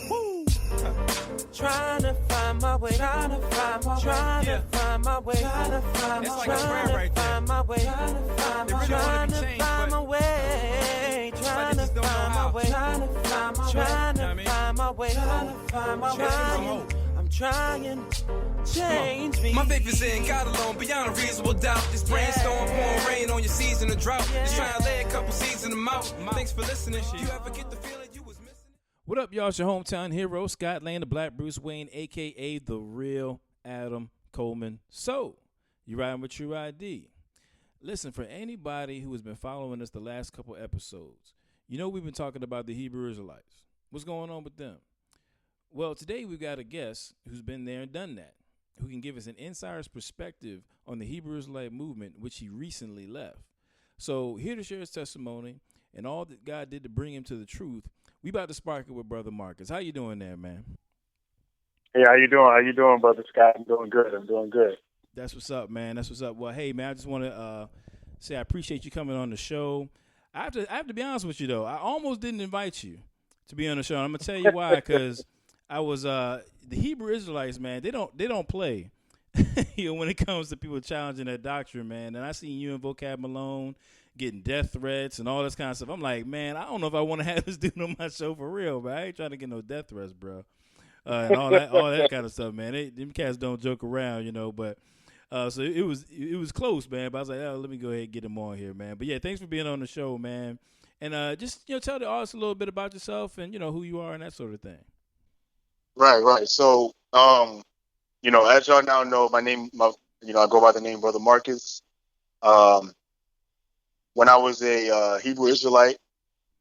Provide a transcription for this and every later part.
Woo. Trying to find my way, trying to find my way, trying to find my way, trying to find my way, trying to find my way, trying to find my way, trying to find my way, trying to find my way, trying to find my way, trying to find my way, trying to find my way. I'm trying, change me. My faith is in God alone, beyond a reasonable doubt. This brainstorm pouring rain on your season of drought. Just trying to lay a couple seeds in the mouth. Thanks for listening. You ever get the feeling you was missing? What up, y'all? It's your hometown hero, Scott Lane, the Black Bruce Wayne, a.k.a. the real Adam Coleman. So, you riding with Tru-ID. Listen, for anybody who has been following us the last couple episodes, you know we've been talking about the Hebrew Israelites. What's going on with them? Well, today we've got a guest who's been there and done that, who can give us an insider's perspective on the Hebrew Israelite movement, which he recently left. So here to share his testimony and all that God did to bring him to the truth, we about to spark it with Brother Marcus. How you doing there, man? Hey, how you doing? How you doing, Brother Scott? I'm doing good. That's what's up, man. That's what's up. Well, hey, man, I just want to say I appreciate you coming on the show. I have to be honest with you, though. I almost didn't invite you to be on the show. And I'm going to tell you why, because I was the Hebrew Israelites, man. They don't play, when it comes to people challenging that doctrine, man. And I seen you and Vocab Malone getting death threats and all this kind of stuff. I'm like, man, I don't know if I want to have this dude on my show for real, but I ain't trying to get no death threats, bro. And all that kind of stuff, man. Them cats don't joke around, But so it was close, man. But I was like, oh, let me go ahead and get him on here, man. But yeah, thanks for being on the show, man. And just tell the audience a little bit about yourself and who you are and that sort of thing. Right. So, as y'all now know, I go by the name Brother Marcus. When I was a Hebrew Israelite,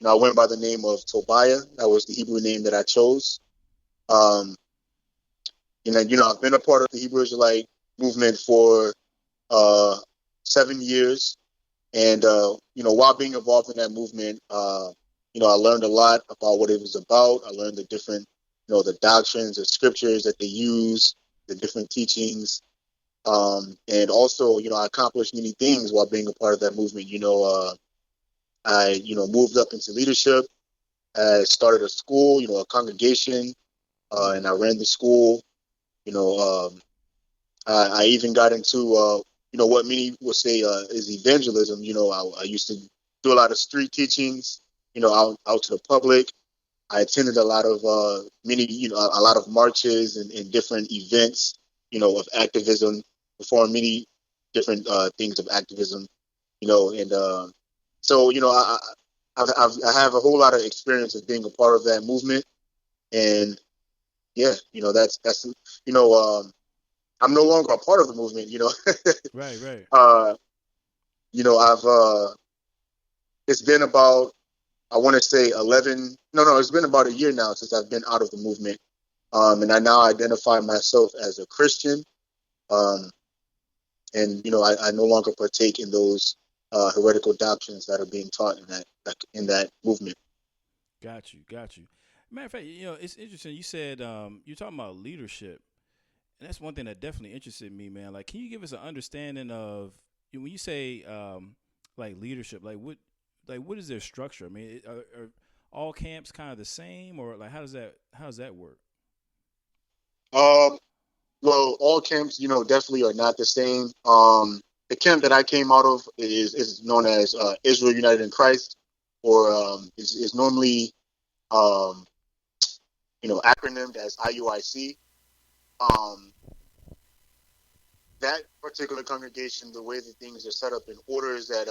I went by the name of Tobiah. That was the Hebrew name that I chose. I've been a part of the Hebrew Israelite movement for 7 years. And, while being involved in that movement, I learned a lot about what it was about. I learned the different the doctrines, the scriptures that they use, the different teachings. And also, I accomplished many things while being a part of that movement. I moved up into leadership. I started a school, a congregation, and I ran the school. I even got into, what many would say is evangelism. I used to do a lot of street teachings, out to the public. I attended a lot of a lot of marches and different events, of activism, performed many different things of activism, I have a whole lot of experience of being a part of that movement, and that's I'm no longer a part of the movement, Right. It's been about, I want to say it's been about a year now since I've been out of the movement. And I now identify myself as a Christian. I no longer partake in those heretical doctrines that are being taught in that movement. Got you. Matter of fact, it's interesting. You said you're talking about leadership. And that's one thing that definitely interested me, man. Like, can you give us an understanding of, when you say like leadership, what is their structure? I mean, are all camps kind of the same, or like how does that work? Well, all camps, definitely are not the same. The camp that I came out of is known as Israel United in Christ, or is normally acronymed as IUIC. That particular congregation, the way that things are set up in order is that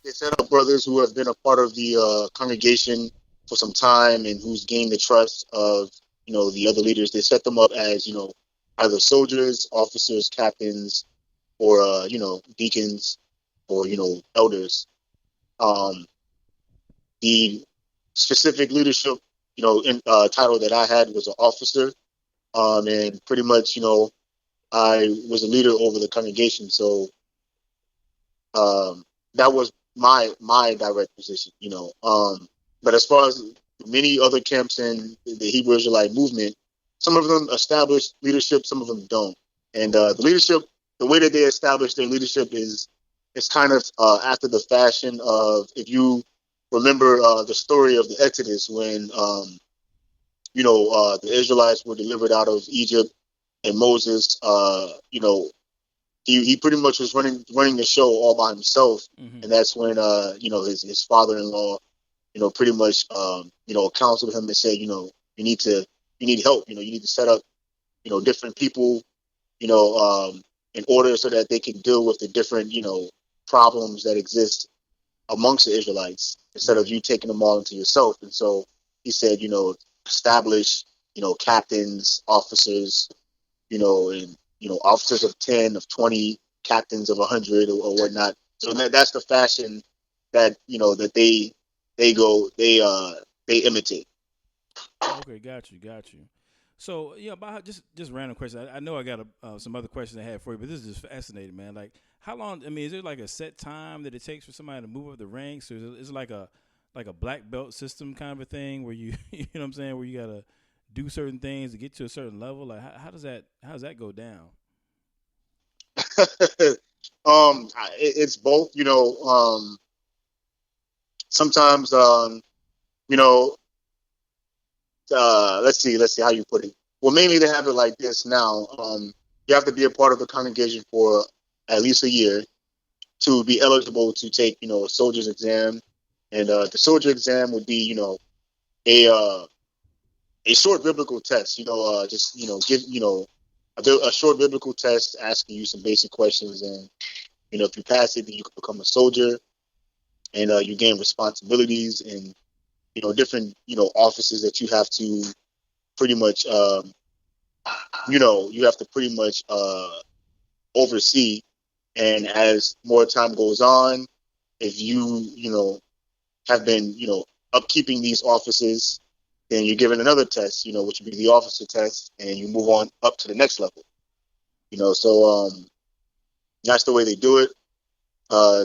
they set up brothers who have been a part of the congregation for some time and who's gained the trust of the other leaders. They set them up as either soldiers, officers, captains, or deacons, or elders. The specific leadership title that I had was an officer. And pretty much, I was a leader over the congregation. So that was my direct position, But as far as many other camps in the Hebrew Israelite movement, some of them establish leadership, some of them don't. And the leadership, the way that they establish their leadership is kind of after the fashion of, if you remember the story of the Exodus when the Israelites were delivered out of Egypt, and Moses, he pretty much was running the show all by himself, and that's when his father-in-law, pretty much counseled him and said, you need help, you need to set up, different people, in order so that they can deal with the different, problems that exist amongst the Israelites instead of you taking them all into yourself. And so he said, establish, captains, officers, and, officers of 10, of 20, captains of 100 or whatnot. So that's the fashion that, that they imitate. Okay, got you. So, about just random questions. I know I got some other questions I had for you, but this is just fascinating, man. Like, how long? I mean, is there like a set time that it takes for somebody to move up the ranks, or is it like a black belt system kind of a thing where you, you know what I'm saying, where you gotta do certain things to get to a certain level? Like, how does that go down? It's both. Sometimes, let's see how you put it. Well, mainly they have it like this now. You have to be a part of the congregation for at least a year to be eligible to take, a soldier's exam. And the soldier exam would be, a short biblical test. Give, a short biblical test asking you some basic questions. And, if you pass it, then you can become a soldier, and you gain responsibilities and, different, offices that you have to pretty much, oversee. And as more time goes on, if you, have been, upkeeping these offices, then you're given another test, which would be the officer test, and you move on up to the next level. So that's the way they do it.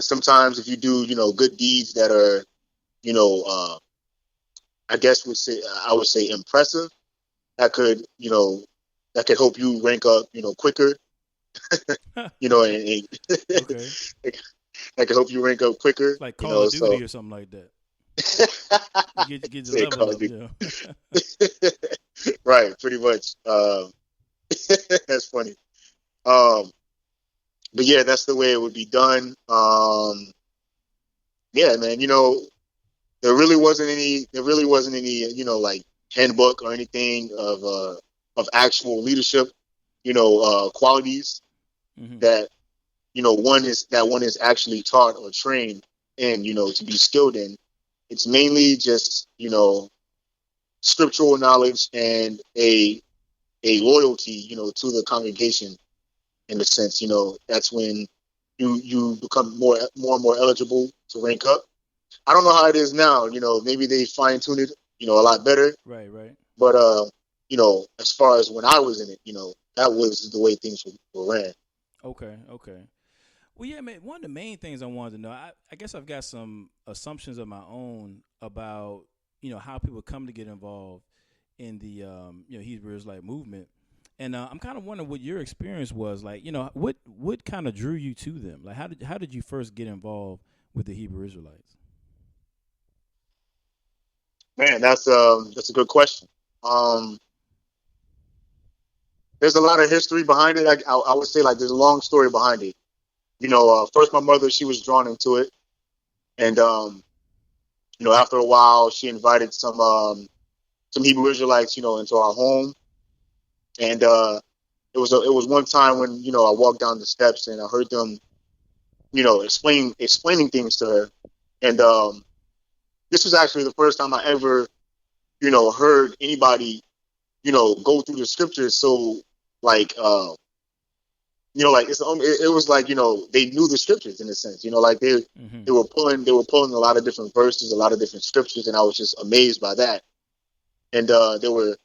Sometimes if you do, good deeds that are, I would say impressive, that could help you rank up, quicker, and Okay. that could help you rank up quicker. Like Call of Duty or something like that. Get your level up, Right, pretty much. That's funny. But yeah, that's the way it would be done. Yeah, man. There really wasn't any, like handbook or anything of actual leadership, qualities that one is actually taught or trained in, to be skilled in. It's mainly just, scriptural knowledge and a loyalty, to the congregation. In a sense, that's when you become more and more eligible to rank up. I don't know how it is now. Maybe they fine tune it, a lot better. Right. But as far as when I was in it, that was the way things were ran. Okay. Well, yeah, man. One of the main things I wanted to know, I guess I've got some assumptions of my own about how people come to get involved in the Hebrew Israelite movement. And I'm kind of wondering what your experience was like. What kind of drew you to them? Like, how did you first get involved with the Hebrew Israelites? Man, that's a good question. There's a lot of history behind it. I would say like there's a long story behind it. First my mother, she was drawn into it, and after a while she invited some Hebrew Israelites, into our home. And it was one time when I walked down the steps and I heard them, explaining things to her, and this was actually the first time I ever, heard anybody, go through the scriptures. So like, it was like they knew the scriptures in a sense, like they were pulling a lot of different verses, a lot of different scriptures, and I was just amazed by that. And they were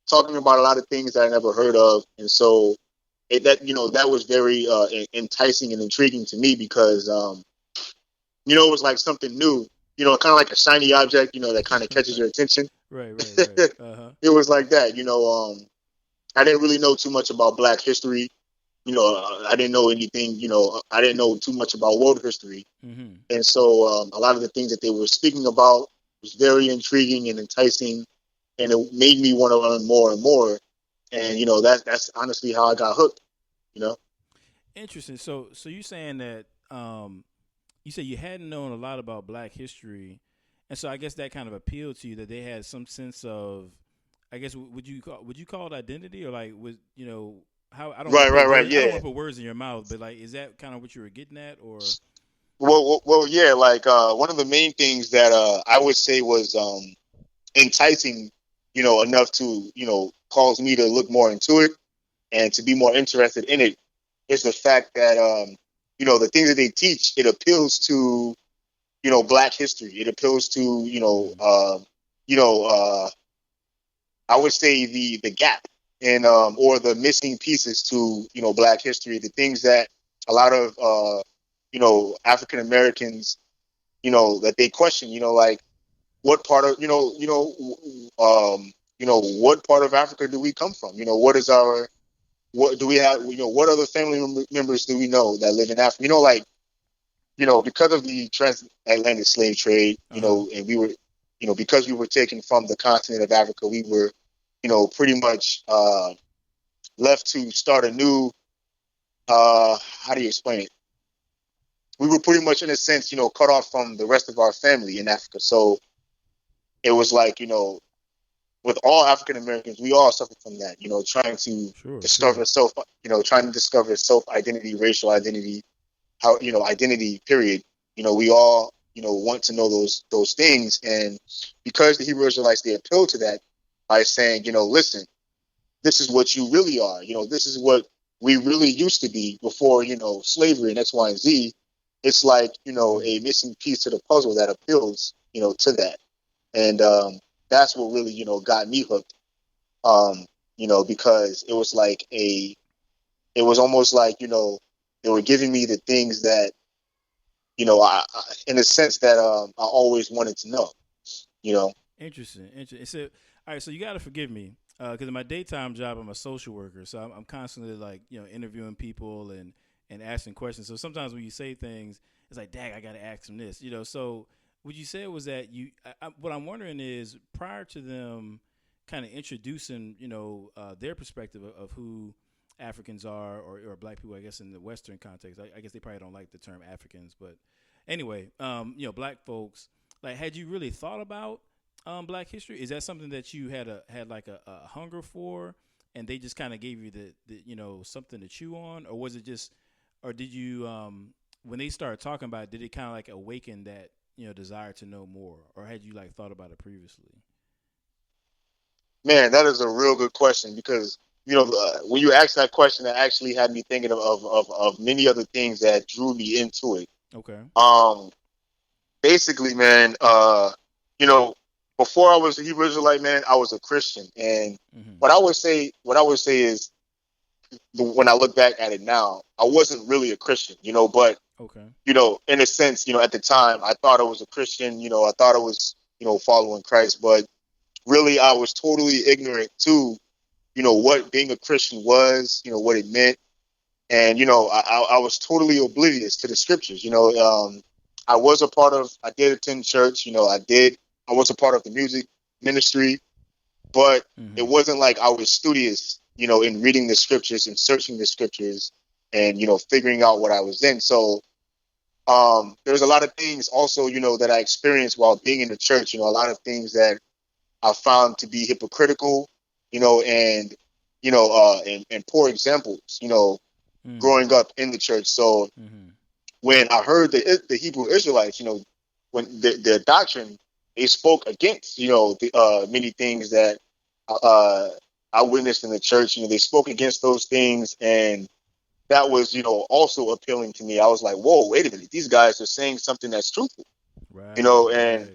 talking about a lot of things that I never heard of, and so that was very enticing and intriguing to me because it was like something new, kind of like a shiny object, that kind of catches your attention. Right. Uh-huh. It was like that, I didn't really know too much about Black history, I didn't know anything, I didn't know too much about world history. Mm-hmm. And so a lot of the things that they were speaking about was very intriguing and enticing, and it made me want to learn more and more. And that's honestly how I got hooked. You know, Interesting. So you saying that you said you hadn't known a lot about Black history, and so I guess that kind of appealed to you that they had some sense of, I guess would you call it identity, or like was how I don't want to put right, words I don't yeah. want to put words in your mouth, but like is that kind of what you were getting at, or Yeah. Like one of the main things that I would say was enticing, enough to cause me to look more into it and to be more interested in it is the fact that the things that they teach, it appeals to Black history. It appeals to you know I would say the gap and or the missing pieces to Black history, the things that a lot of African Americans that they question, like what part of what part of Africa do we come from? What is our what do we have? What other family members do we know that live in Africa? Like because of the transatlantic slave trade, and we were, because we were taken from the continent of Africa, we were, pretty much left to start a new. How do you explain it? We were pretty much, in a sense, cut off from the rest of our family in Africa. So it was like, with all African Americans, we all suffer from that. Trying to discover self, trying to discover self identity, racial identity, how identity. Period. We all want to know those things, and because the Hebrew Israelites, they appeal to that by saying, listen, this is what you really are. This is what we really used to be before slavery and X, Y, and Z. It's like a missing piece to the puzzle that appeals to that, and that's what really got me hooked. Because it was like it was almost like they were giving me the things that I in a sense that I always wanted to know. Interesting. So, all right. So you got to forgive me because in my daytime job, I'm a social worker. So I'm constantly like, interviewing people and asking questions. So sometimes when you say things, it's like, dang, I got to ask them this. So would you say it was that you? What I'm wondering is prior to them kind of introducing, their perspective of who Africans are or Black people, I guess in the Western context. I guess they probably don't like the term Africans, but anyway, Black folks. Like, had you really thought about Black history? Is that something that you had a hunger for, and they just kind of gave you the something to chew on, or was it just, or did you when they started talking about it, did it kind of like awaken that desire to know more, or had you like thought about it previously? Man, that is a real good question because when you asked that question, that actually had me thinking of many other things that drew me into it. Okay. Basically, man, you know, before I was a Hebrew Israelite, man, I was a Christian, and what I would say is, when I look back at it now, I wasn't really a Christian, but Okay. in a sense, at the time, I thought I was a Christian, I thought I was, following Christ, but really, I was totally ignorant to, what being a Christian was, what it meant. And, I was totally oblivious to the scriptures. I did attend church, I was a part of the music ministry, but it wasn't like I was studious, in reading the scriptures and searching the scriptures and, figuring out what I was in. So, there's a lot of things also, that I experienced while being in the church, a lot of things that I found to be hypocritical, and, and poor examples, growing up in the church. So when I heard the Hebrew Israelites, when their doctrine, they spoke against, many things that I witnessed in the church. They spoke against those things, and that was, also appealing to me. I was like, whoa, wait a minute, these guys are saying something that's truthful, Right. and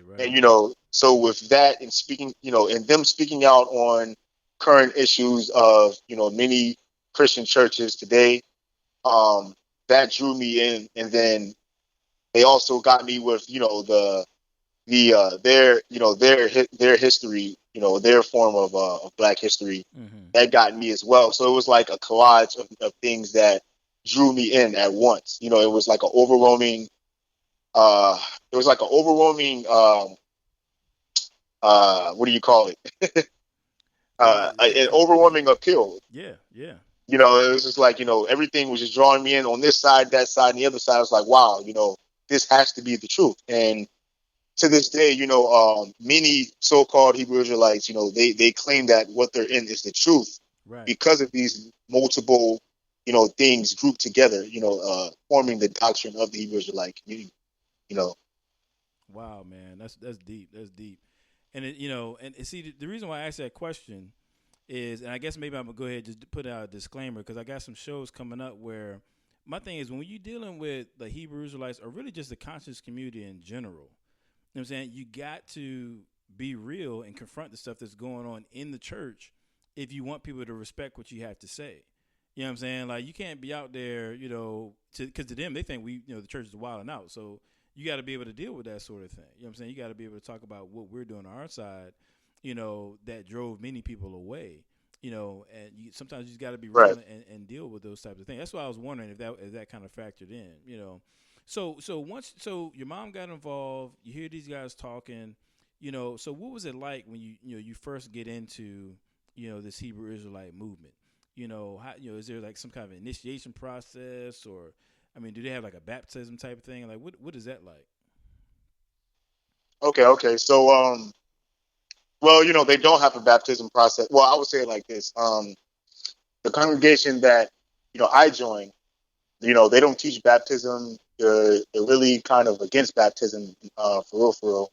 so with that and speaking, and them speaking out on current issues of, many Christian churches today, that drew me in, and then they also got me with, their history, their form of Black history. Mm-hmm. That got me as well. So it was like a collage of things that drew me in at once. It was like an overwhelming. It was like an overwhelming. What do you call it? An overwhelming appeal. Yeah, yeah. It was just like, everything was just drawing me in on this side, that side, and the other side. I was like, wow, this has to be the truth. And to this day, many so-called Hebrew Israelites, they claim that what they're in is the truth Right. because of these multiple, things grouped together, forming the doctrine of the Hebrew Israelite community, Wow, man, that's deep. That's deep. And see, the reason why I asked that question is, and I guess maybe I'm gonna go ahead and just put out a disclaimer because I got some shows coming up where my thing is when you're dealing with the Hebrew Israelites or really just the conscious community in general, you know what I'm saying? You got to be real and confront the stuff that's going on in the church if you want people to respect what you have to say. You know what I'm saying? Like you can't be out there, because to them they think the church is wilding out. So you got to be able to deal with that sort of thing. You know what I'm saying? You got to be able to talk about what we're doing on our side, that drove many people away. And sometimes you just got to be real right. and deal with those types of things. That's why I was wondering if that kind of factored in. So your mom got involved. You hear these guys talking. So what was it like when you first get into this Hebrew Israelite movement? How, is there like some kind of initiation process, or I mean, do they have like a baptism type of thing? Like what is that like? Okay. So, well, they don't have a baptism process. Well, I would say it like this. The congregation that, I joined, they don't teach baptism. They're really kind of against baptism, for real.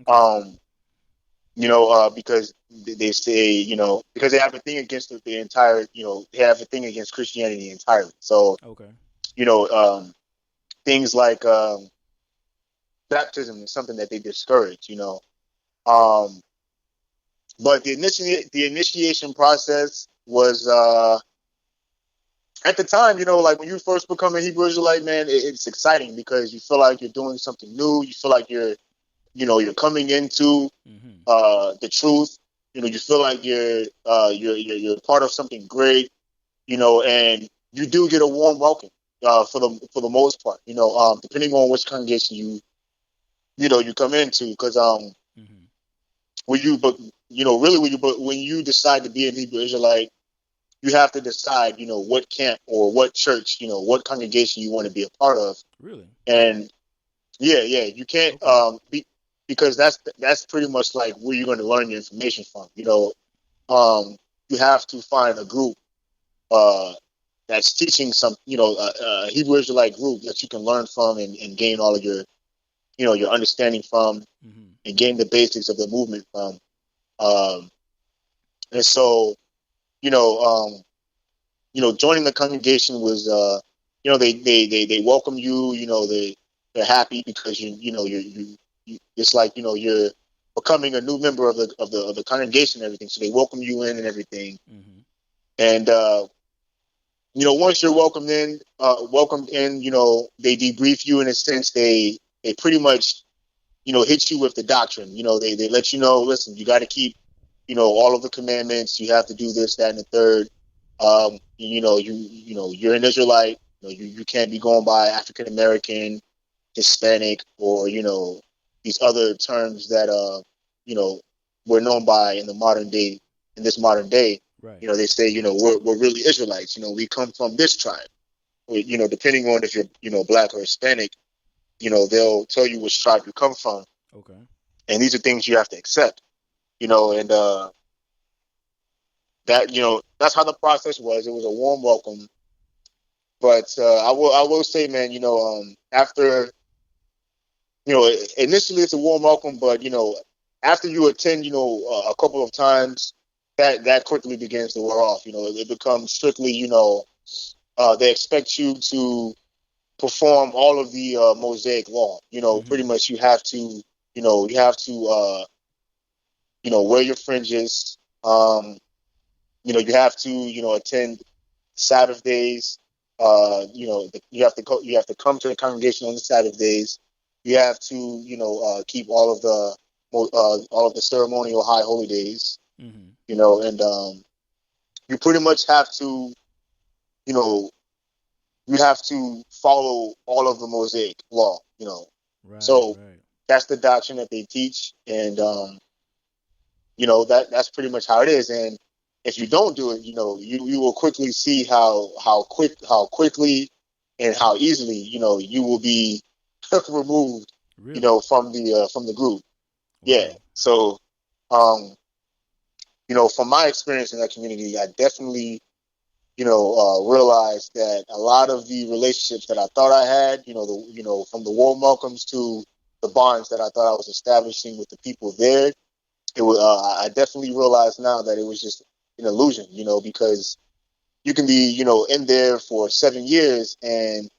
Okay. Because they say, because they have a thing against the entire, they have a thing against Christianity entirely. So, Okay. Things like baptism is something that they discourage. Um, but the initiation process was at the time, like when you first become a Hebrew Israelite, man, it's exciting because you feel like you're doing something new. You feel like you're coming into Mm-hmm. the truth. You feel like you're part of something great. And you do get a warm welcome for the most part. Depending on which congregation you come into, because Mm-hmm. when you but really when you decide to be an Hebrew Israelite, you have to decide what camp or what church, what congregation you want to be a part of. Really? And yeah, you can't Okay. because that's pretty much like where you're going to learn your information from. You have to find a group uh, that's teaching some, a Hebrew Israelite group that you can learn from and gain all of your understanding from Mm-hmm. and gain the basics of the movement from. Um, and so, you know, um, joining the congregation was, they welcome you. They're happy because it's like you're becoming a new member of the congregation and everything. So they welcome you in and everything. Mm-hmm. And once you're welcomed in, they debrief you in a sense. They pretty much hit you with the doctrine. They let you know, listen, you got to keep all of the commandments. You have to do this, that, and the third. You're an Israelite. You can't be going by African American, Hispanic, or these other terms that you know we're known by in this modern day. Right. They say we're really Israelites. We come from this tribe. Depending on if you're black or Hispanic, they'll tell you which tribe you come from, Okay. and these are things you have to accept. And that's how the process was. It was a warm welcome. But I will say, man, after initially it's a warm welcome, but after you attend, a couple of times, that quickly begins to wear off. It becomes strictly, they expect you to perform all of the Mosaic law. Pretty Mm-hmm. much you have to wear your fringes. You have to, attend Sabbath days. You have to come to the congregation on the Sabbath days. You have to, keep all of the all of the ceremonial high holy days, Mm-hmm. you know, and you pretty much have to, you know, you have to follow all of the Mosaic law, you know. Right, So right. that's the doctrine that they teach, and you know, that's pretty much how it is. And if you don't do it, you know, you will quickly see how quickly and how easily, you know, you will be removed, you Really? know, from the group. Yeah. Wow. So, um, you know, from my experience in that community, I definitely, you know, realized that a lot of the relationships that I thought I had, you know, from the warm welcomes to the bonds that I thought I was establishing with the people there, it was. I definitely realized now that it was just an illusion, you know, because you can be, you know, in there for 7 years, and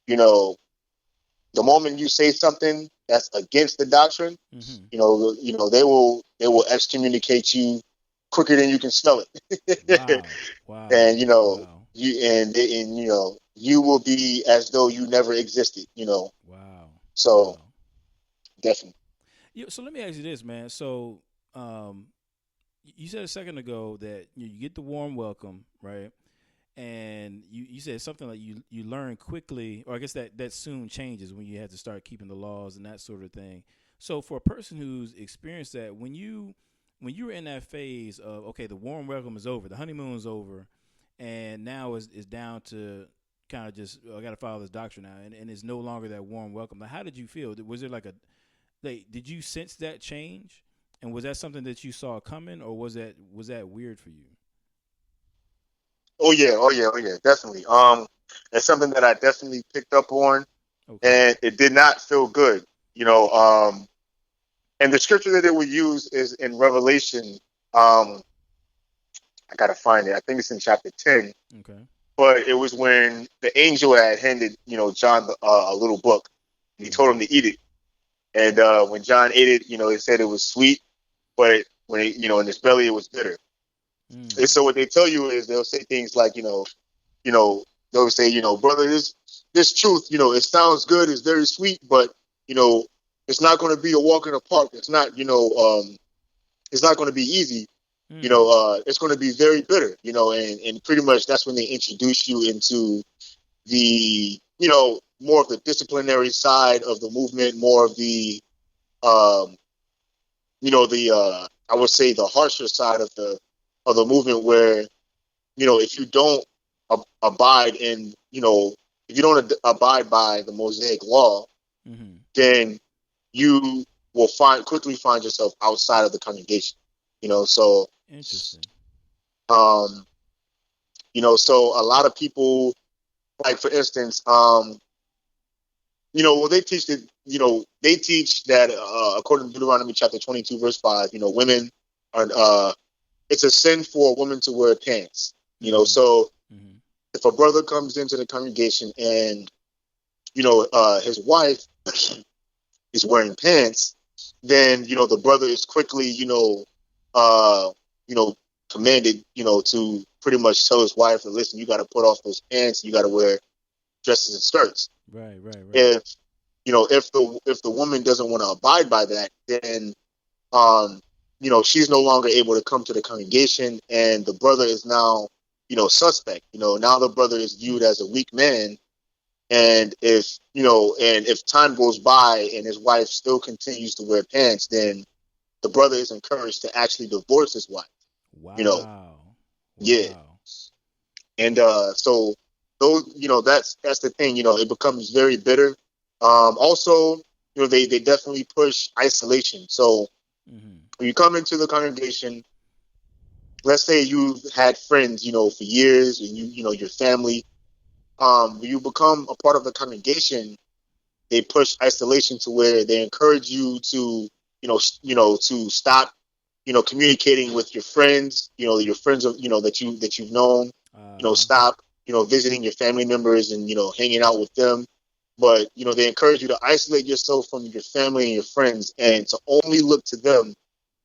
you know, the moment you say something that's against the doctrine, Mm-hmm. they will excommunicate you quicker than you can smell it. Wow. Wow. And you know, Wow. you know, you will be as though you never existed, you know. Wow. So Wow. definitely. Yeah, so let me ask you this, man. So, um, you said a second ago that you get the warm welcome, right? And you said something like you learn quickly, or I guess that soon changes when you have to start keeping the laws and that sort of thing. So for a person who's experienced that, when you were in that phase of, okay, the warm welcome is over, the honeymoon's over, and now is down to kind of just, I got to follow this doctrine now, and it's no longer that warm welcome. Like, how did you feel? Was there did you sense that change? And was that something that you saw coming, or was that weird for you? Oh yeah, oh yeah, oh yeah, definitely. It's something that I definitely picked up on, Okay. and it did not feel good, you know. And the scripture that they would use is in Revelation. Um, I gotta find it. I think it's in chapter 10. Okay. But it was when the angel had handed, you know, John a little book, and he told him Mm-hmm. to eat it. And when John ate it, you know, he said it was sweet, but when you know, in his belly it was bitter. And Mm. so what they tell you is they'll say things like, you know, they'll say, you know, brother, this truth, you know, it sounds good, it's very sweet, but you know, it's not going to be a walk in the park. It's not, it's not going to be easy. You know, Mm. it's going to be very bitter. You know, and pretty much that's when they introduce you into the, you know, more of the disciplinary side of the movement, more of the, um, you know, the I would say the harsher side of the movement, where you know, if you don't abide in, you know, if you don't abide by the Mosaic law, Mm-hmm. then you will quickly find yourself outside of the congregation. You know, so Interesting. um, you know, so a lot of people, like for instance, you know, well, they teach that, you know, they teach that according to Deuteronomy chapter 22, verse 5, you know, women are, it's a sin for a woman to wear pants. You know, Mm-hmm. so Mm-hmm. if a brother comes into the congregation and, you know, his wife is wearing pants, then, you know, the brother is quickly, uh, you know, commanded, you know, to pretty much tell his wife, listen, you got to put off those pants, you got to wear dresses and skirts. Right. Right. Right. If you know, if the woman doesn't want to abide by that, then um, you know, she's no longer able to come to the congregation, and the brother is now, you know, suspect. You know, now the brother is viewed Hmm. as a weak man, and if you know, and if time goes by and his wife still continues to wear pants, then the brother is encouraged to actually divorce his wife. You know, Wow. yeah, Wow. and so those, you know, that's the thing. You know, it becomes very bitter. Also, you know, they definitely push isolation. So Mm-hmm. when you come into the congregation, let's say you've had friends, you know, for years, and you know, your family. When you become a part of the congregation, they push isolation to where they encourage you to, to stop, you know, communicating with your friends, you know, your friends of, you know, that you've known, you know, Uh-huh. stop, you know, visiting your family members and, you know, hanging out with them. But, you know, they encourage you to isolate yourself from your family and your friends and to only look to them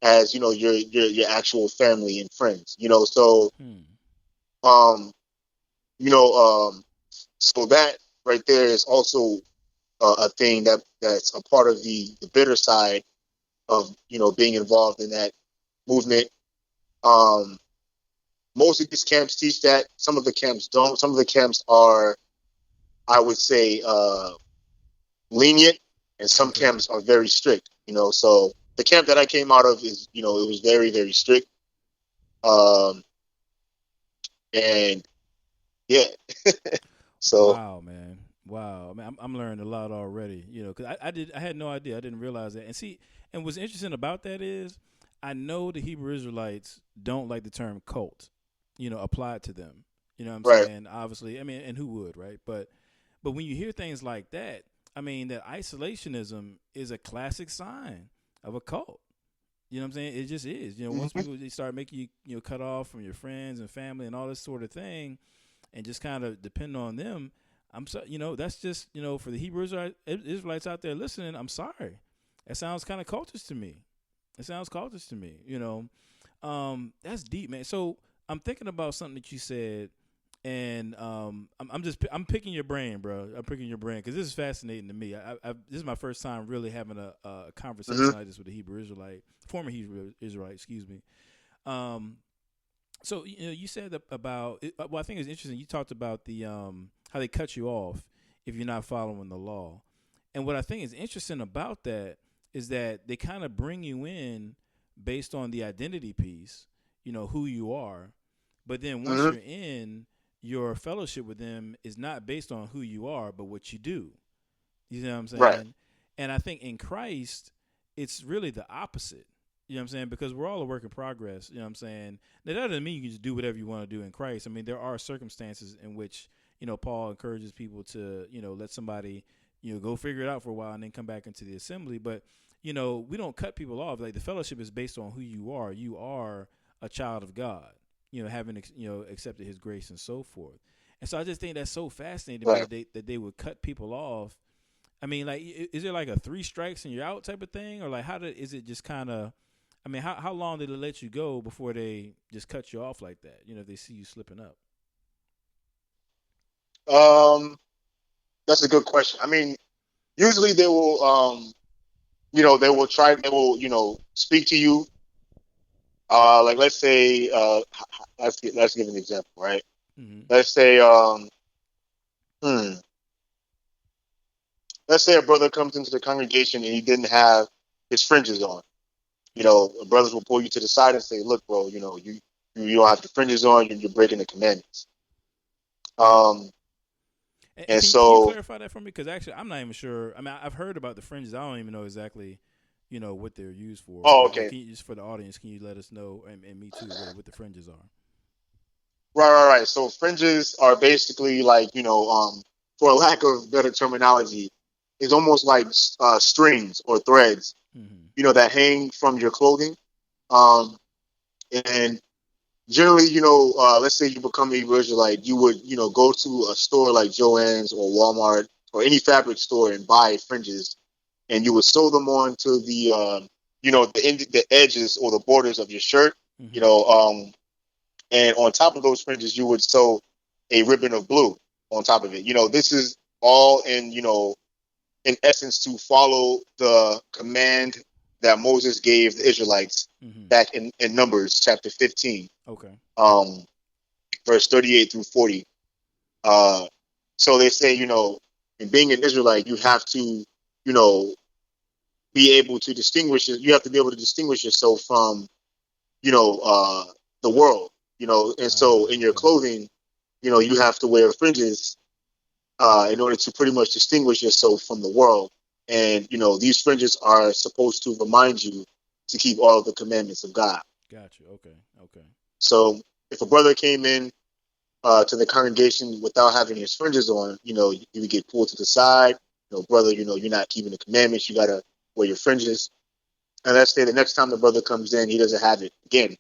as, you know, your actual family and friends, you know. So, Hmm. um, you know, so that right there is also a thing that's a part of the bitter side of being involved in that movement. Most of these camps teach that. Some of the camps don't. Some of the camps are, I would say, lenient, and some camps are very strict. So the camp that I came out of is, it was very, very strict. And yeah. So Wow, man. Wow, man, I'm learning a lot already. Because I had no idea. I didn't realize that. And see, and what's interesting about that is, I know the Hebrew Israelites don't like the term cult, applied to them. You know what I'm right. saying? Obviously, I mean, and who would, right? But when you hear things like that, I mean, that isolationism is a classic sign of a cult. You know what I'm saying? It just is. Once people they start making you cut off from your friends and family and all this sort of thing, and just kind of depend on them. That's just for the Hebrew Israelites out there listening. I'm sorry, that sounds kind of cultish to me. It sounds cultish to me. That's deep, man. So I'm thinking about something that you said, and I'm picking your brain, bro. I'm picking your brain because this is fascinating to me. This is my first time really having a conversation like this with a Hebrew Israelite, former Hebrew Israelite, excuse me. So you said about well, I think it's interesting. You talked about the how they cut you off if you're not following the law, and what I think is interesting about that is that they kind of bring you in based on the identity piece, who you are, but then once you're in, your fellowship with them is not based on who you are, but what you do. You know what I'm saying? Right. And I think in Christ, it's really the opposite. You know what I'm saying? Because we're all a work in progress. You know what I'm saying? That doesn't mean you can just do whatever you want to do in Christ. I mean, there are circumstances in which, Paul encourages people to, let somebody, go figure it out for a while and then come back into the assembly. But, we don't cut people off. Like, the fellowship is based on who you are. You are a child of God, having, accepted his grace and so forth. And so I just think that's so fascinating to me that they would cut people off. I mean, like, is there like a 3 strikes and you're out type of thing? Or like, is it just kind of, I mean, how long did it let you go before they just cut you off like that? If they see you slipping up. That's a good question. I mean, usually they will, they will speak to you. Like, let's say, let's give an example, right? Mm-hmm. Let's say, let's say a brother comes into the congregation and he didn't have his fringes on. Brothers will pull you to the side and say, "Look, bro, you don't have the fringes on. You're breaking the commandments." And Can you so, clarify that for me? Because actually, I'm not even sure. I mean, I've heard about the fringes. I don't even know exactly, what they're used for. But, okay, can you, just for the audience, can you let us know, and me too, what the fringes are? right. So fringes are basically like, for lack of better terminology, it's almost like strings or threads, that hang from your clothing. And generally, let's say you become a Hebrew Israelite, you would, go to a store like Joann's or Walmart or any fabric store and buy fringes, and you would sew them on to the edges or the borders of your shirt, and on top of those fringes, you would sew a ribbon of blue on top of it. This is all in essence to follow the command that Moses gave the Israelites back in Numbers chapter 15. Okay. Verse 38 through 40. So they say, in being an Israelite, you have to, be able to distinguish it. You have to be able to distinguish yourself from, the world, and so in your clothing, you have to wear fringes, in order to pretty much distinguish yourself from the world. And, these fringes are supposed to remind you to keep all of the commandments of God. Gotcha. Okay. So if a brother came in to the congregation without having his fringes on, you would get pulled to the side. Brother, you're not keeping the commandments. You got to wear your fringes. And let's say the next time the brother comes in, he doesn't have it again.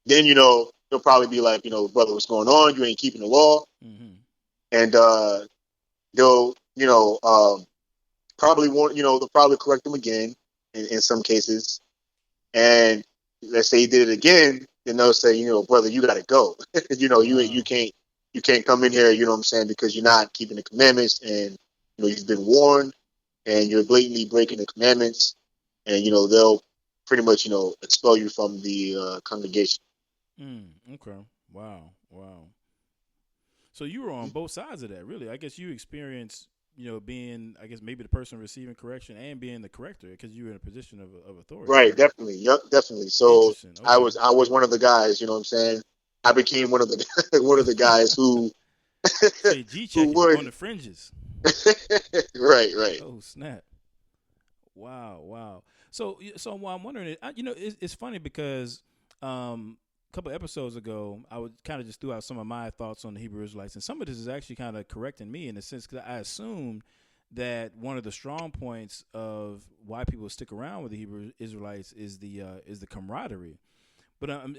Then, he'll probably be like, brother, what's going on? You ain't keeping the law. And they'll, probably won't, they'll probably correct him again in some cases. And let's say he did it again, then they'll say, brother, you got to go. You can't come in here, what I'm saying, because you're not keeping the commandments, and, you've been warned and you're blatantly breaking the commandments. and they'll pretty much expel you from the congregation. Okay. Wow. So you were on both sides of that, really. I guess you experienced, being, I guess, maybe the person receiving correction and being the corrector because you were in a position of authority, Right, right? definitely. Yep, definitely. So Interesting. I Okay. was I was one of the guys, you know what I'm saying? I became one of the one of the guys who So you G who checking on would the fringes. right. Oh snap! Wow. So what I'm wondering, it's funny because a couple episodes ago, I would kind of just threw out some of my thoughts on the Hebrew Israelites, and some of this is actually kind of correcting me in a sense because I assumed that one of the strong points of why people stick around with the Hebrew Israelites is the camaraderie. But I'm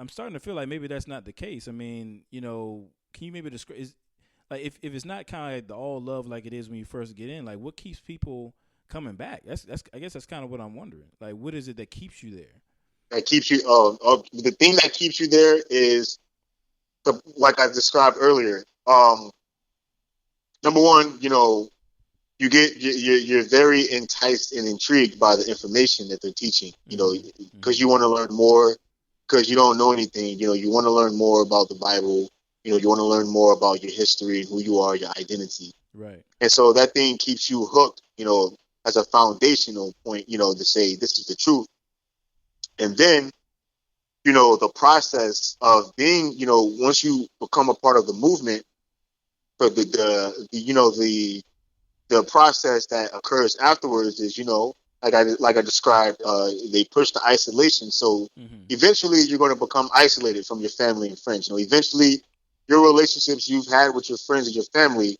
starting to feel like maybe that's not the case. I mean, can you maybe describe? Like if it's not kind of like the all love like it is when you first get in, like what keeps people coming back? That's I guess that's kind of what I'm wondering. Like what is it that keeps you there? That keeps you the thing that keeps you there is like I described earlier. Number one, you're very enticed and intrigued by the information that they're teaching, because you want to learn more, because you don't know anything, you want to learn more about the Bible, you want to learn more about your history, who you are, your identity. Right. And so that thing keeps you hooked, as a foundational point, to say this is the truth. And then, the process of being, once you become a part of the movement, for the process that occurs afterwards is, like I described, they push the isolation. So eventually you're going to become isolated from your family and friends. Eventually your relationships you've had with your friends and your family,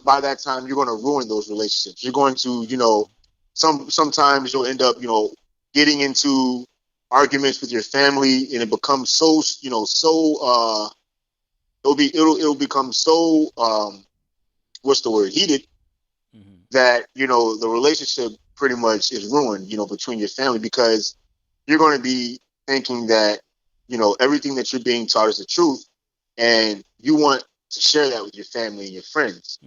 by that time, you're going to ruin those relationships. You're going to, sometimes you'll end up, getting into arguments with your family, and it becomes it'll become so, what's the word, heated, that the relationship pretty much is ruined, between your family, because you're going to be thinking that everything that you're being taught is the truth, and you want to share that with your family and your friends.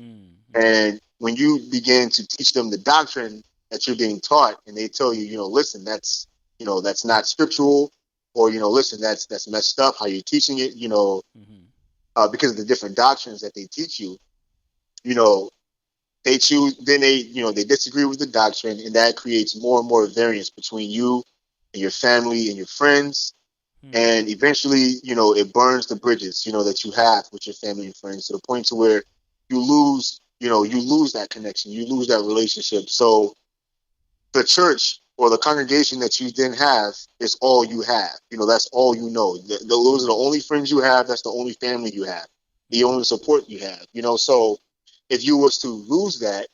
And when you begin to teach them the doctrine that you're being taught, and they tell you, listen, that's not scriptural, or listen, that's messed up how you're teaching it, because of the different doctrines that they teach you, they choose, then they disagree with the doctrine, and that creates more and more variance between you and your family and your friends. And eventually, it burns the bridges, that you have with your family and friends, to the point to where you lose that connection, you lose that relationship. So the church or the congregation that you then have is all you have. That's all you know. Those are the only friends you have. That's the only family you have, the only support you have. So if you was to lose that,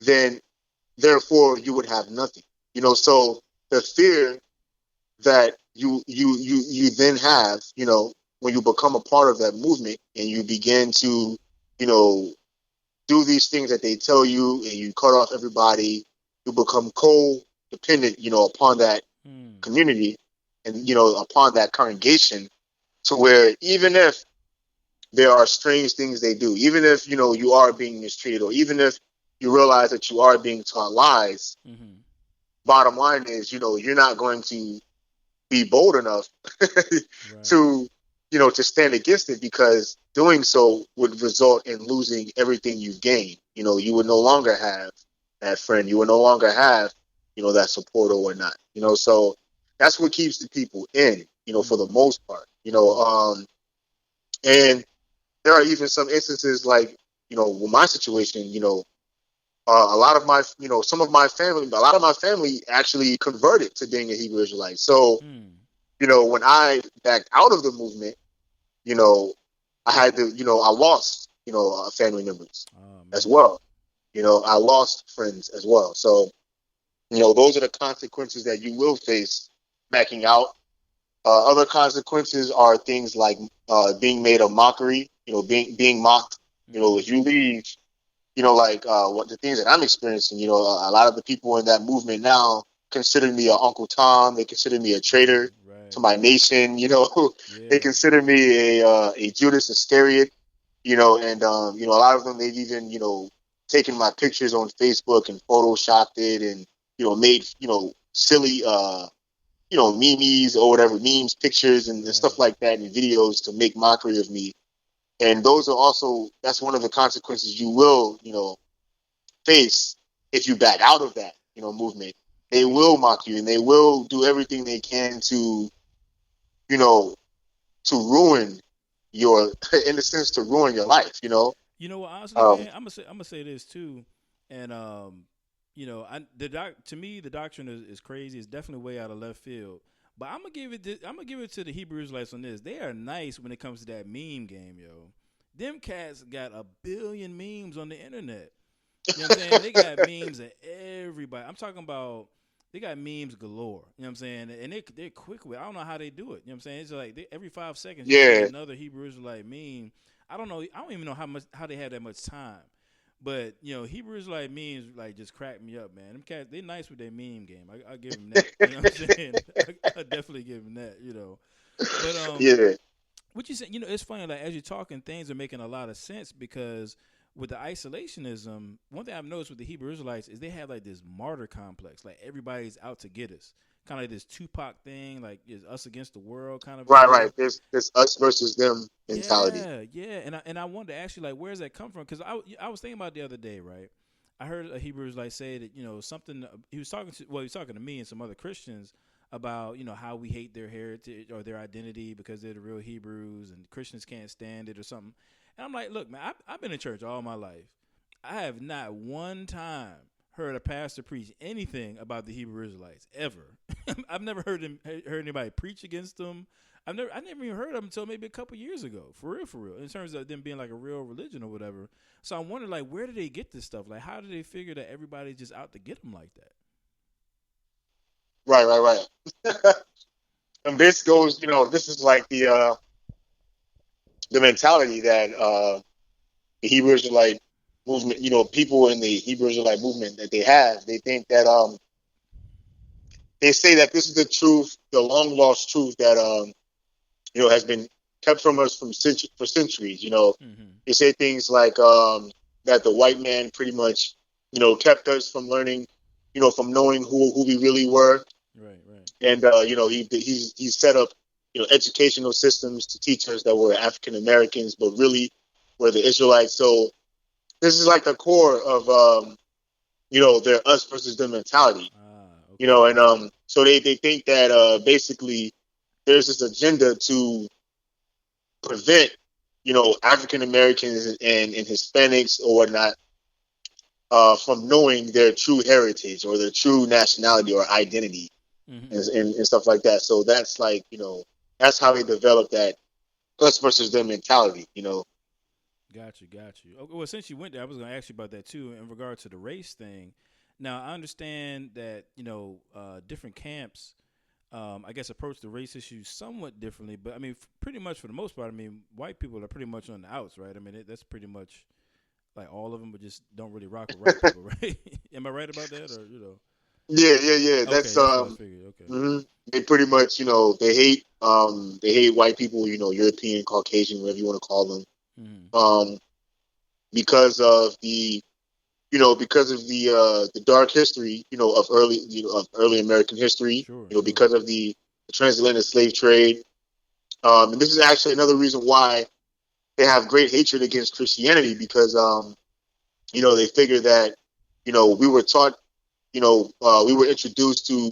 then therefore you would have nothing. So the fear that you then have, when you become a part of that movement and you begin to, do these things that they tell you, and you cut off everybody, you become co-dependent, upon that community, and upon that congregation, to where even if there are strange things they do, even if you are being mistreated, or even if you realize that you are being taught lies, bottom line is, you're not going to be bold enough to to stand against it, because doing so would result in losing everything you've gained. You would no longer have that friend, you would no longer have that support or whatnot. So that's what keeps the people in, for the most part. And there are even some instances, like with my situation, a lot of my, a lot of my family actually converted to being a Hebrew Israelite. So, when I backed out of the movement, I had to, I lost, family members as well. I lost friends as well. So, those are the consequences that you will face backing out. Other consequences are things like being made a mockery, being mocked. If you leave, like what the things that I'm experiencing, a lot of the people in that movement now consider me a Uncle Tom. They consider me a traitor to my nation. They consider me a Judas Iscariot. And a lot of them, they've even taken my pictures on Facebook and photoshopped it, and made, silly, memes or whatever, memes, pictures, and stuff like that, and videos to make mockery of me. And that's one of the consequences you will, face if you back out of that, movement. They will mock you, and they will do everything they can to, to ruin in a sense, to ruin your life, You know what? Honestly, Um, man, I'm gonna say this too, and to me the doctrine is crazy. It's definitely way out of left field. But I'm gonna give it to the Hebrew Israelites on this. They are nice when it comes to that meme game, yo. Them cats got a billion memes on the internet. You know what I'm saying? They got memes of everybody. I'm talking about they got memes galore. You know what I'm saying? And they're quick with it. I don't know how they do it. You know what I'm saying? It's like every 5 seconds you see yeah, another Hebrew Israelite meme. I don't know. I don't even know how they have that much time. But Hebrew Israelite memes like just crack me up, man. Them cats, they nice with their meme game. I give them that. You know what I'm saying? I definitely give them that. But yeah, what you said, it's funny. Like as you're talking, things are making a lot of sense because with the isolationism, one thing I've noticed with the Hebrew Israelites is they have like this martyr complex. Like everybody's out to get us, kind of like this Tupac thing, like it's us against the world kind of a right, right. deal. There's us versus them mentality. Yeah. And I wanted to ask you like, where's that come from? Because I was thinking about it the other day, right? I heard a Hebrew Israelite say that something he was talking to me and some other Christians about how we hate their heritage or their identity because they're the real Hebrews and Christians can't stand it or something. And I'm like, look, man, I've been in church all my life. I have not one time heard a pastor preach anything about the Hebrew Israelites ever. I've never heard anybody preach against them. I never even heard of them until maybe a couple years ago, for real, in terms of them being like a real religion or whatever. So I'm wondering, like, where do they get this stuff? Like, how do they figure that everybody's just out to get them like that? Right. And this goes, this is like the mentality that the Hebrew Israelite movement, people in the Hebrew Israelite movement that they have. They think that they say that this is the truth, the long lost truth that has been kept from us for centuries. Mm-hmm. They say things like that the white man pretty much, kept us from learning, from knowing who we really were. Right. And he's set up educational systems to teach us that we're African Americans, but really we're the Israelites. So this is like the core of their us versus them mentality. Okay. And so they think that basically there's this agenda to prevent African Americans and Hispanics or whatnot from knowing their true heritage or their true nationality or identity. Mm-hmm. And stuff like that. So that's like, that's how they develop that us versus them mentality. Got you. Okay, well, since you went there, I was going to ask you about that too in regard to the race thing. Now, I understand that different camps, I guess, approach the race issue somewhat differently. But I mean, pretty much for the most part, I mean, white people are pretty much on the outs, right? I mean, that's pretty much like all of them, but just don't really rock with white people, right? Am I right about that, or Yeah. Okay, that's what I figured. Okay. They pretty much, they hate white people, European, Caucasian, whatever you want to call them, Mm-hmm. because of the dark history, of early American history, Sure. because of the transatlantic slave trade. And this is actually another reason why they have great hatred against Christianity because, they figure that, we were taught, we were introduced to,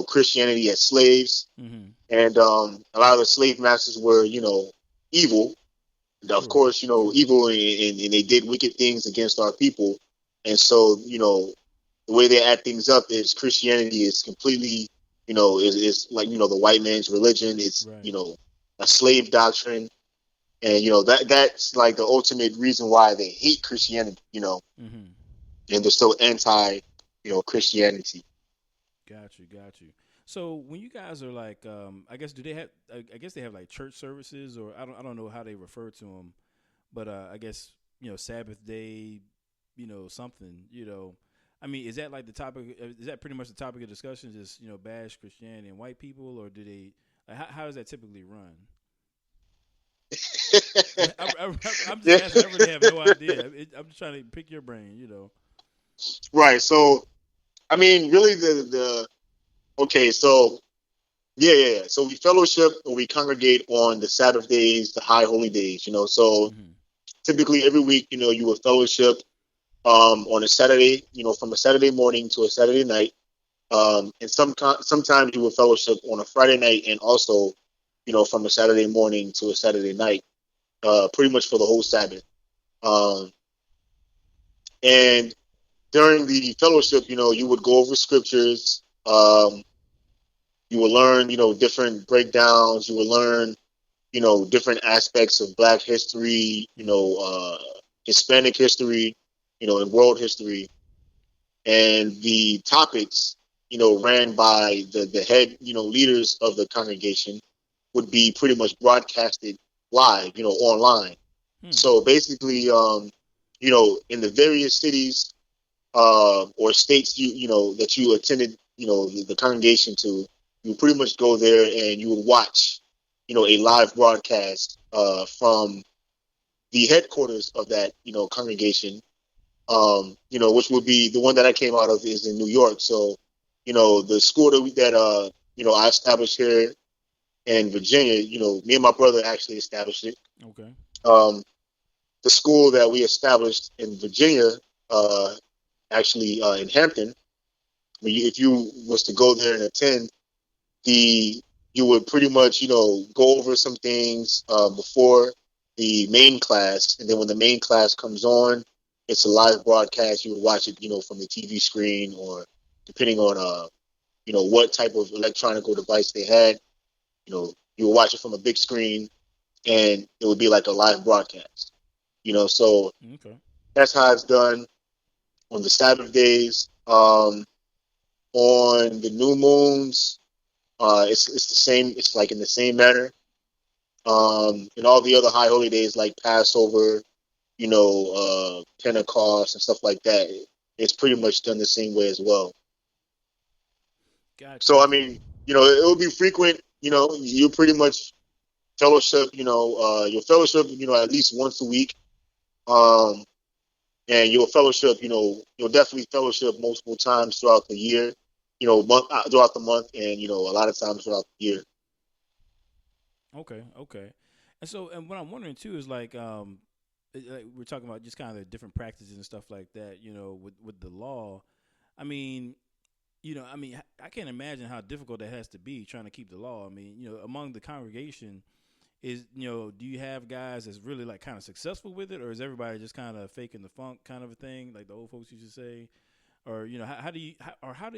Christianity as slaves. Mm-hmm. And a lot of the slave masters were, evil. And of Sure. course, evil, and they did wicked things against our people. And so, the way they add things up is Christianity is completely, is like, the white man's religion. It's, Right. A slave doctrine. And, that's like the ultimate reason why they hate Christianity, Mm-hmm. and they're so anti, Christianity. Got you. So when you guys are like, I guess I guess they have like church services, or I don't know how they refer to them, but I guess Sabbath day, something, I mean, is that like the topic? Is that pretty much the topic of discussion? Just bash Christianity and white people, or do they? Like, how does that typically run? I'm just Yeah. asking. I really have no idea. I'm just trying to pick your brain. Right. So I mean, really, okay, so yeah. So we fellowship or we congregate on the Sabbath days, the high holy days. So typically every week, you would fellowship on a Saturday, from a Saturday morning to a Saturday night. And sometimes you would fellowship on a Friday night and also, from a Saturday morning to a Saturday night, pretty much for the whole Sabbath. Um, and during the fellowship, you would go over scriptures. You will learn, different breakdowns. You will learn, different aspects of Black history, Hispanic history, and world history. And the topics, ran by the head, leaders of the congregation would be pretty much broadcasted live, online. So basically, in the various cities or states that you attended, the congregation to, you pretty much go there and you would watch, a live broadcast from the headquarters of that, congregation, which would be the one that I came out of is in New York. So, the school that I established here in Virginia, me and my brother actually established it. Okay. The school that we established in Virginia, actually in Hampton, if you was to go there and attend, you would pretty much, go over some things before the main class, and then when the main class comes on, it's a live broadcast. You would watch it, from the TV screen, or depending on, what type of electronic device they had, you would watch it from a big screen, and it would be like a live broadcast. So Okay. that's how it's done on the Sabbath days. On the new moons, it's the same. It's like in the same manner. And all the other high holy days like Passover, Pentecost and stuff like that, it's pretty much done the same way as well. Gotcha. So I mean, it will be frequent. You pretty much fellowship. Your fellowship. At least once a week. And your fellowship. You'll definitely fellowship multiple times throughout the year. Throughout the month, and a lot of times throughout the year. Okay. And what I'm wondering too is like we're talking about just kind of the different practices and stuff like that, with the law. I mean, I can't imagine how difficult that has to be trying to keep the law. I mean, among the congregation do you have guys that's really like kind of successful with it, or is everybody just kind of faking the funk kind of a thing, like the old folks used to say? Or how do you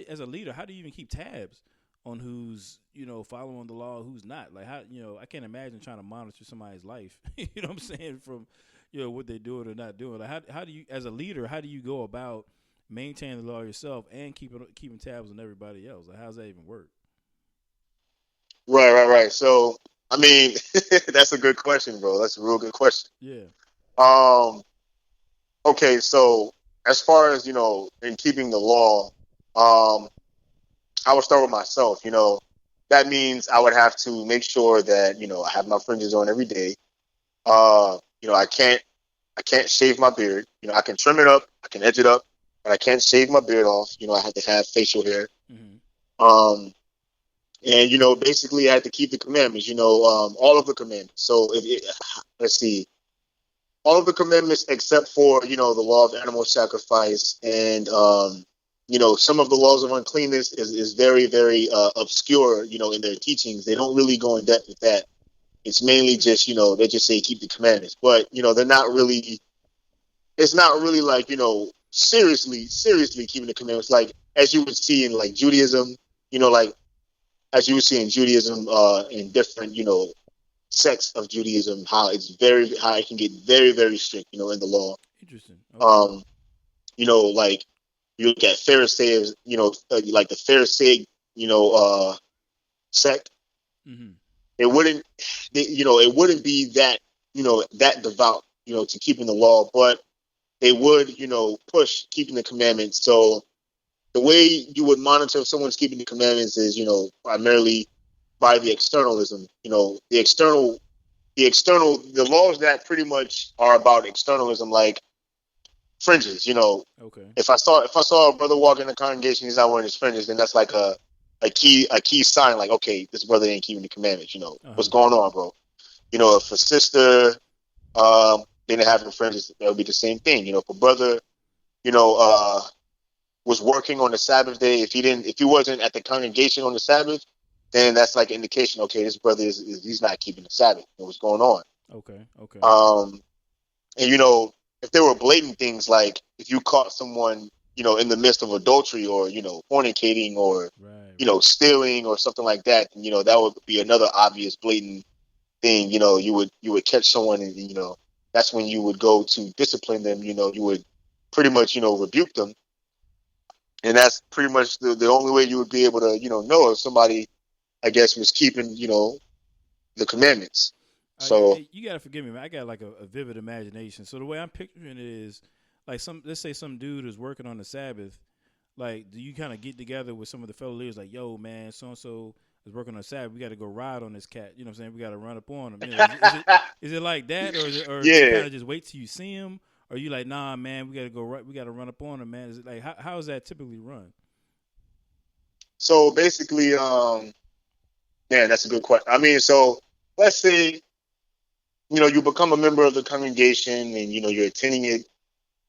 as a leader, how do you even keep tabs on who's following the law, who's not? Like how I can't imagine trying to monitor somebody's life. You know what I'm saying, from what they're doing or not doing. Like how do you, as a leader, how do you go about maintaining the law yourself and keeping tabs on everybody else? Like how does that even work? Right. So I mean, that's a good question, bro. That's a real good question. Yeah. Okay, so as far as in keeping the law, I would start with myself. That means I would have to make sure that I have my fringes on every day. I can't shave my beard. I can trim it up, I can edge it up, but I can't shave my beard off. I have to have facial hair. Mm-hmm. And basically I had to keep the commandments. All of the commandments. So let's see. All of the commandments except for, the law of animal sacrifice and, some of the laws of uncleanness is very, very obscure, in their teachings. They don't really go in depth with that. It's mainly just, they just say keep the commandments. But, they're not really, it's not really like, seriously keeping the commandments. Like, as you would see in, like, Judaism, like, as you would see in Judaism in different, sects of Judaism, how it can get very, very strict, in the law. Interesting. Okay. Like you look at Pharisees, like the Pharisaic, sect. Mm-hmm. It wouldn't be that, that devout, to keeping the law, but they would, push keeping the commandments. So the way you would monitor if someone's keeping the commandments is, primarily by the externalism. The laws that pretty much are about externalism, like fringes. Okay. If I saw a brother walk in the congregation, he's not wearing his fringes, then that's like a key sign, like, okay, this brother ain't keeping the commandments. What's going on, bro? If a sister didn't have the fringes, that would be the same thing. If a brother, was working on the Sabbath day, if he wasn't at the congregation on the Sabbath, then that's like an indication, okay, this brother he's not keeping the Sabbath. What's going on? Okay. And if there were blatant things, like if you caught someone, in the midst of adultery, or fornicating, or right. stealing, or something like that, then, that would be another obvious blatant thing. You would catch someone, and that's when you would go to discipline them. You would pretty much rebuke them, and that's pretty much the only way you would be able to know if somebody, I guess, was keeping the commandments. So You gotta forgive me, man. I got like a vivid imagination. So the way I'm picturing it is, like, let's say some dude is working on the Sabbath. Like, do you kind of get together with some of the fellow leaders, like, yo, man, so and so is working on the Sabbath. We got to go ride on this cat. You know what I'm saying? We got to run up on him. Is it like that, or do you kind of just wait till you see him, or you like, nah, man, we got to go right. We got to run up on him, man. Is it like how is that typically run? So basically, man, that's a good question. I mean, so let's say, you become a member of the congregation, and, you're attending it,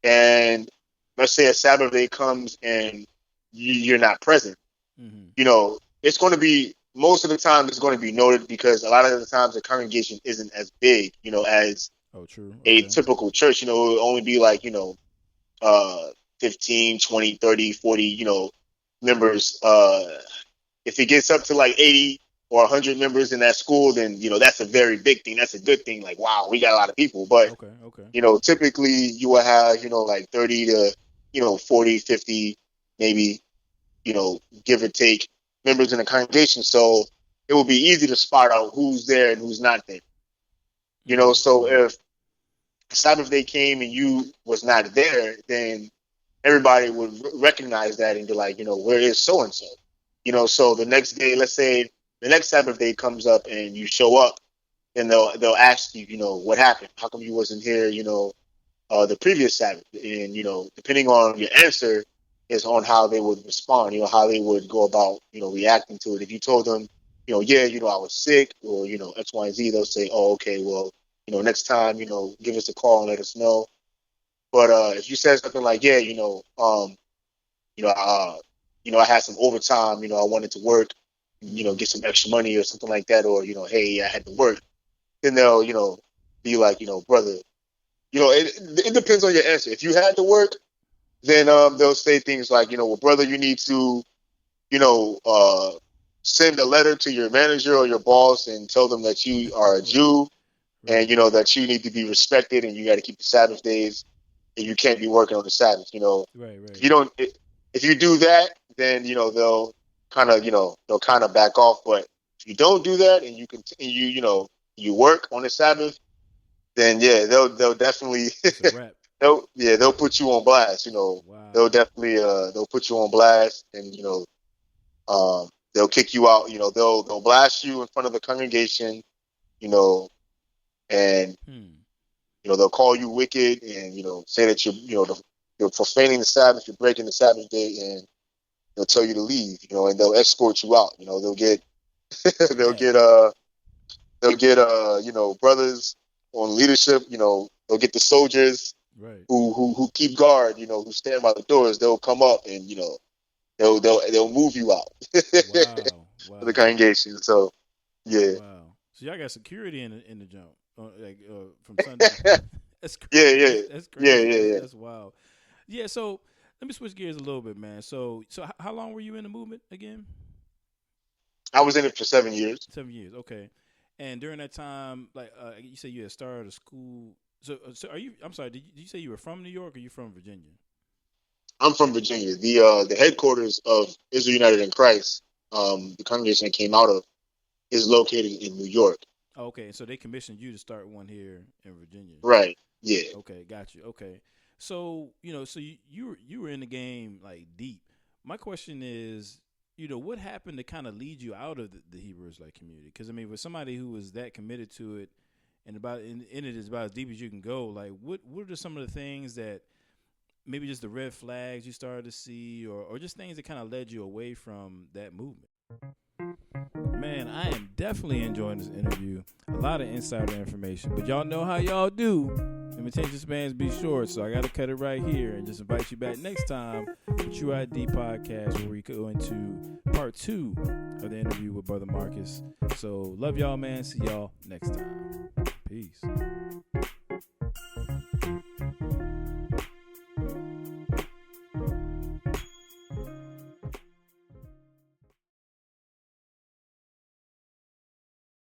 and let's say a Sabbath day comes and you're not present. Mm-hmm. It's going to be, most of the time, it's going to be noted, because a lot of the times the congregation isn't as big, as True. a Okay. typical church. It will only be like, uh, 15, 20, 30, 40, members. If it gets up to like 80 or 100 members in that school, then, that's a very big thing. That's a good thing. Like, wow, we got a lot of people. But, Okay. typically you will have, like 30 to, 40, 50, maybe, give or take, members in the congregation. So it will be easy to spot out who's there and who's not there. So if Sabbath day came and you was not there, then everybody would recognize that and be like, where is so and so? So the next day, let's say the next Sabbath day comes up and you show up, and they'll ask you, what happened? How come you wasn't here? The previous Sabbath, and depending on your answer is on how they would respond. How they would go about reacting to it. If you told them, yeah, I was sick, or X, Y, and Z, they'll say, oh, okay, well, next time, give us a call and let us know. But if you said something like, yeah, you know, I had some overtime, I wanted to work, get some extra money or something like that, or hey, I had to work, then they'll, be like, brother, it depends on your answer. If you had to work, then they'll say things like, well, brother, you need to, you know, uh, send a letter to your manager or your boss and tell them that you are a Jew, and that you need to be respected, and you got to keep the Sabbath days, and you can't be working on the Sabbath. If you don't, if you do that, then they'll kind of back off. But if you don't do that and you continue, you work on the Sabbath, then yeah, they'll definitely It's a wrap. they'll put you on blast. Wow. They'll definitely they'll put you on blast, and they'll kick you out. They'll blast you in front of the congregation. You know, and they'll call you wicked, and say that you're profaning the Sabbath, you're breaking the Sabbath day, and they'll tell you to leave. And they'll escort you out. They'll get they'll get brothers on leadership. They'll get the soldiers who keep guard. Who stand by the doors. They'll come up, and they'll move you out Wow. of the congregation. So yeah. Wow. So y'all got security in the jump, from Sunday. That's crazy. Yeah. That's crazy. Yeah. That's wild. Yeah. So let me switch gears a little bit, man. So how long were you in the movement again? I was in it for 7 years. 7 years. Okay. And during that time, like you said, you had started a school. So are you? I'm sorry. Did you say you were from New York, or you from Virginia? I'm from Virginia. The headquarters of Israel United in Christ, the congregation I came out of, is located in New York. Okay, so they commissioned you to start one here in Virginia. Right. Yeah. Okay, got you. Okay, so so you were in the game like deep. My question is, what happened to kind of lead you out of the Hebrew Israelite community? Because I mean, with somebody who was that committed to it, and in it is about as deep as you can go. Like, what are some of the things that maybe just the red flags you started to see, or just things that kind of led you away from that movement. Man, I am definitely enjoying this interview. A lot of insider information, but y'all know how y'all do. And attention spans be short, so I got to cut it right here and just invite you back next time for Tru-ID podcast, where we go into part 2 of the interview with Brother Marcus. So love y'all, man. See y'all next time.